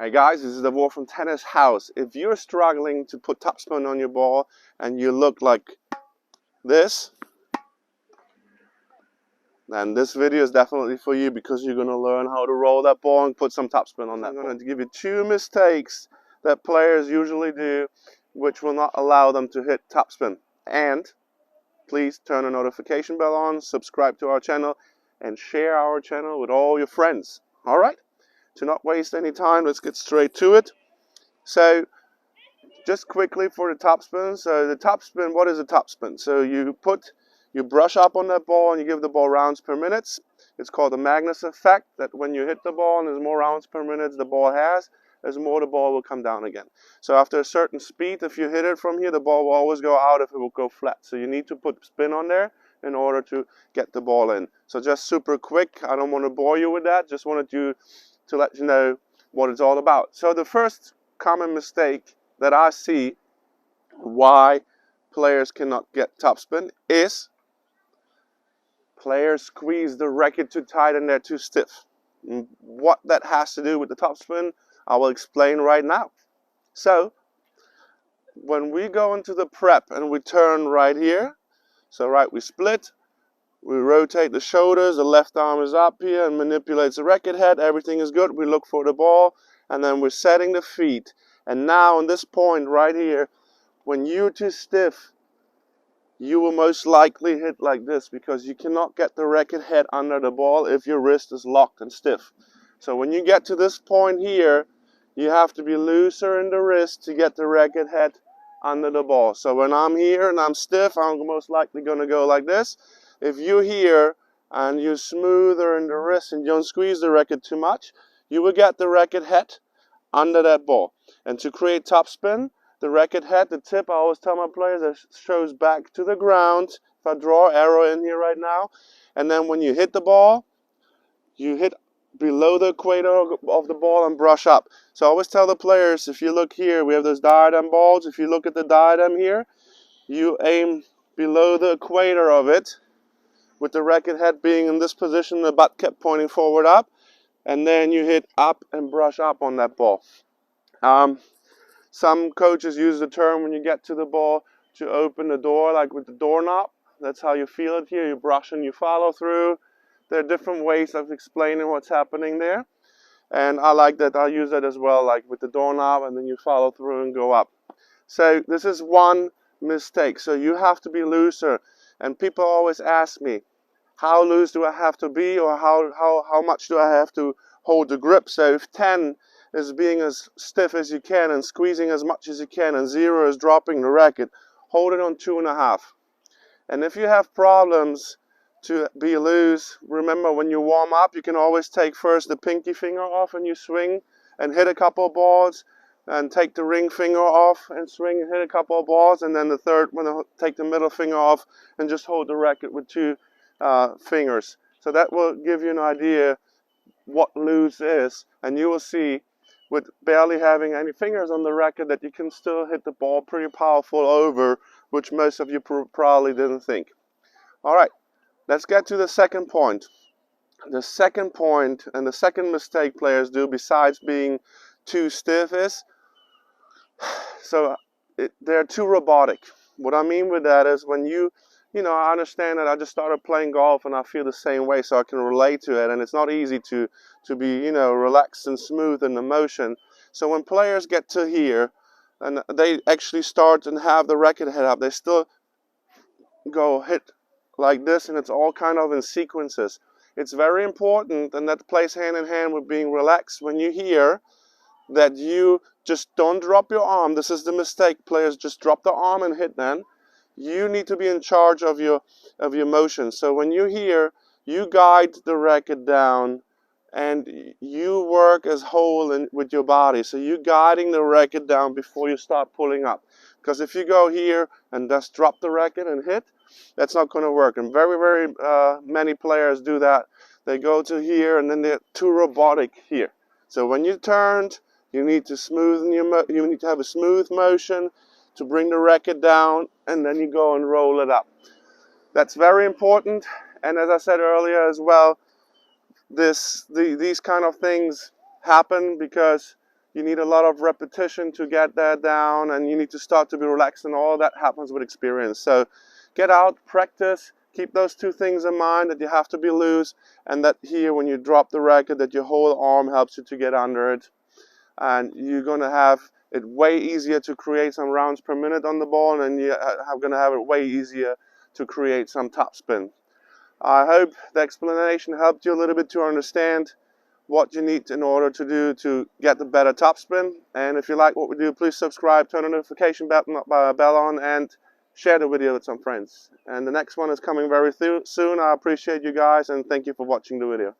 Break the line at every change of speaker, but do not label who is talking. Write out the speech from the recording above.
Hey guys, this is Davor from Tennis House. If you're struggling to put topspin on your ball and you look like this, then this video is definitely for you because you're going to learn how to roll that ball and put some topspin on that ball. I'm going to give you 2 mistakes that players usually do which will not allow them to hit topspin. And please turn the notification bell on, subscribe to our channel, and share our channel with all your friends. Alright? To not waste any time, let's get straight to it. So, just quickly for the topspin. So the topspin, what is a topspin? So you brush up on that ball and you give the ball rounds per minute. It's called the Magnus effect, that when you hit the ball and there's more rounds per minute the ball has, there's more the ball will come down again. So after a certain speed, if you hit it from here, the ball will always go out if it will go flat. So you need to put spin on there in order to get the ball in. So just super quick, I don't want to bore you with that, just wanted to let you know what it's all about. So the first common mistake that I see why players cannot get topspin is players squeeze the racket too tight and they're too stiff. What that has to do with the topspin, I will explain right now. So when we go into the prep and we turn right here, so right, we split, we rotate the shoulders, the left arm is up here and manipulates the racket head, everything is good, we look for the ball, and then we're setting the feet. And now on this point right here, when you're too stiff, you will most likely hit like this because you cannot get the racket head under the ball if your wrist is locked and stiff. So when you get to this point here, you have to be looser in the wrist to get the racket head under the ball. So when I'm here and I'm stiff, I'm most likely going to go like this. If you're here and you're smoother in the wrist and you don't squeeze the racket too much, you will get the racket head under that ball. And to create topspin, the racket head, the tip, I always tell my players, that shows back to the ground. If I draw an arrow in here right now, and then when you hit the ball, you hit below the equator of the ball and brush up. So I always tell the players, if you look here, we have those diadem balls. If you look at the diadem here, you aim below the equator of it, with the racket head being in this position, the butt kept pointing forward up, and then you hit up and brush up on that ball. Some coaches use the term when you get to the ball to open the door, like with the doorknob. That's how you feel it here. You brush and you follow through. There are different ways of explaining what's happening there. And I like that. I use that as well, like with the doorknob, and then you follow through and go up. So this is one mistake. So you have to be looser. And people always ask me, how loose do I have to be, or how much do I have to hold the grip? So if 10 is being as stiff as you can and squeezing as much as you can, and 0 is dropping the racket, hold it on 2.5. And if you have problems to be loose, remember when you warm up, you can always take first the pinky finger off and you swing and hit a couple of balls, and take the ring finger off and swing and hit a couple of balls, and then the third one, take the middle finger off and just hold the racket with 2 fingers. So that will give you an idea what loose is, and you will see with barely having any fingers on the racket that you can still hit the ball pretty powerful over, which most of you probably didn't think. Alright, let's get to the second point. The second point and the second mistake players do besides being too stiff is, they're too robotic. What I mean with that is when I understand that I just started playing golf and I feel the same way, so I can relate to it, and it's not easy to be, relaxed and smooth in the motion. So when players get to here and they actually start and have the racket head up, they still go hit like this, and it's all kind of in sequences. It's very important, and that plays hand in hand with being relaxed when you hear that you just don't drop your arm. This is the mistake. Players just drop the arm and hit then. You need to be in charge of your motion. So when you hear, you guide the racket down and you work as whole with your body. So you're guiding the racket down before you start pulling up. Because if you go here and just drop the racket and hit, that's not going to work. And very, very many players do that. They go to here and then they're too robotic here. So when you turned, you need to smoothen you need to have a smooth motion to bring the racket down, and then you go and roll it up. That's very important. And as I said earlier as well, these kind of things happen because You need a lot of repetition to get that down, and you need to start to be relaxed, and all that happens with experience. So get out, practice, keep those two things in mind, that you have to be loose, and that here when you drop the racket that your whole arm helps you to get under it. And you're going to have it way easier to create some rounds per minute on the ball, and you're going to have it way easier to create some topspin. I hope the explanation helped you a little bit to understand what you need in order to do to get the better topspin. And if you like what we do, please subscribe, turn the notification bell on, and share the video with some friends. And the next one is coming very soon. I appreciate you guys, and thank you for watching the video.